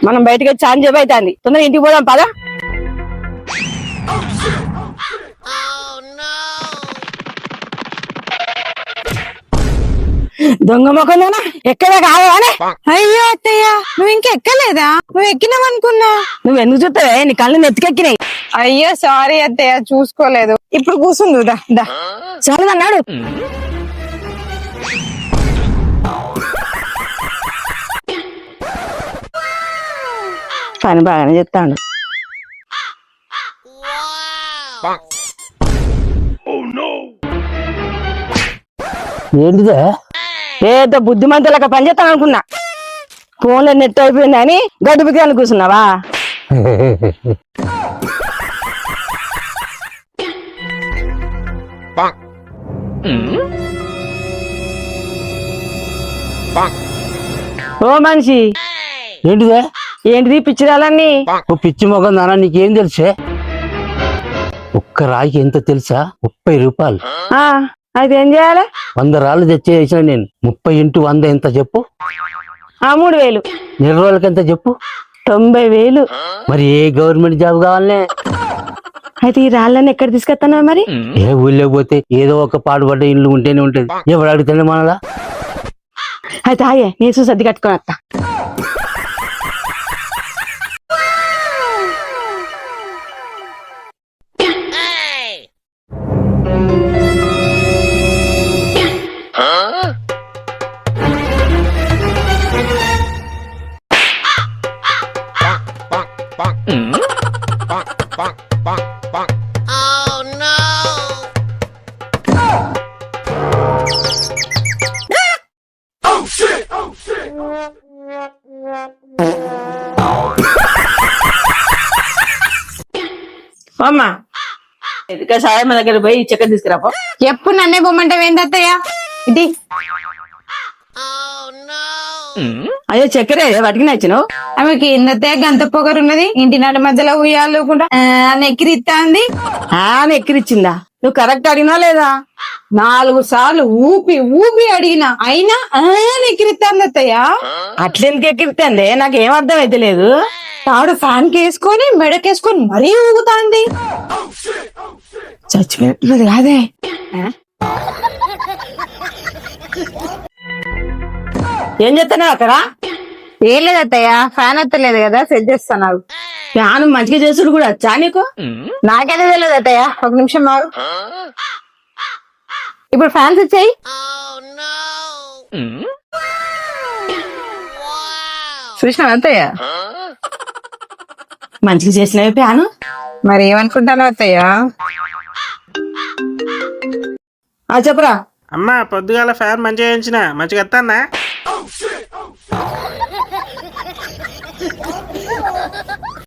మనం బయటకు వచ్చి చాలా చెప్పు అవుతుంది. తొందరగా ఇంటికి పోదాం పదా. దొంగ మొక్కనా ఎక్కడా కావాలే. అయ్యో అత్తయ్య, నువ్వు ఇంకా ఎక్కలేదా? నువ్వు ఎక్కినావనుకున్నా. నువ్వు ఎందుకు చూస్తావే? నీ కళ్ళు నెత్తికెక్కినాయి. అయ్యో సారీ అత్తయ్య, చూసుకోలేదు. ఇప్పుడు కూర్చుందు దా. చాలు అన్నాడు. పని బాగానే చెప్తాడు. ఏంటిదే? ఏదో బుద్ధిమంతులక పని చేస్తాను అనుకున్నా. ఫోన్లో నెట్ అయిపోయింది అని గడ్డు బిగ్గాను కూర్చున్నావా? ఓ మనిషి, ఏంటిదే? ఏంటిది పిచ్చిరాలన్నీ? ఓ పిచ్చి మొగం నాన్న, నీకేం తెలుసే? ఒక్క రాయికి ఎంత తెలుసా? 30 రూపాయలు. అయితే ఏం చేయాలి? 100 రాళ్ళు తెచ్చేసిన నేను. 30 × 100 ఎంత చెప్పు? 3,000. నెల రోజులకి ఎంత చెప్పు? 90,000. మరి ఏ గవర్నమెంట్ జాబ్ కావాలనే? అయితే ఈ రాళ్ళని ఎక్కడ తీసుకొస్తానా మరి? ఏ ఊళ్ళో పోతే ఏదో ఒక పాడుపడ్డ ఇల్లు ఉంటేనే ఉంటది. ఎవడు అడుగుతానే మనలా? అయితే హాయే, నేను చూసి సర్ది కట్టుకొని వస్తా. అమ్మా, ఎందుక సాయం దగ్గర పోయి చక్కెర తీసుకురాపో. ఎప్పుడు నన్నే బొమ్మంటావు ఏంది అత్తయ్య? ఇది అయ్యో చక్కెర వాటికి నచ్చినావు. ఆమెకి ఏందత్తయ్య గంత పొగరున్నది? ఇంటి నాటి మధ్యలో ఉయ్యాలకుండా నెక్కిరిత్తాంది. ఎక్కిరిచ్చిందా? నువ్వు కరెక్ట్ అడిగినా లేదా? 4 సార్లు ఊపి ఊపి అడిగినా అయినా నెక్కిరిత్తాంది అత్తయ్య. అట్లెందుకు ఎక్కిరితే నాకేం అర్థం అయితే లేదు. తాడు ఫ్యాన్ కేసుకొని మెడకేసుకొని మరీ ఊగుతాంది. చచ్చిపోతున్నది కాదే. ఏం చెప్తున్నావు అక్కడ? ఏం లేదు అత్తయ్య, ఫ్యాన్ ఎత్తలేదు కదా, సెట్ చేస్తాను. ఫ్యాన్ మంచిగా చేసుడు కూడా వచ్చా నీకు? నాకైతే తెలియదు అత్తయ్య, ఒక నిమిషం ఆగు. ఇప్పుడు ఫ్యాన్స్ వచ్చాయి. చూసినావు అత్తయ్య? మంచిగా చేసినవి ఫ్యాను. మరి ఏమనుకుంటాను అత్తయ్య? చెప్పరా. అమ్మా, పొద్దుగాల ఫ్యాన్ మంచిగా వేయించిన, మంచిగా వస్తానా?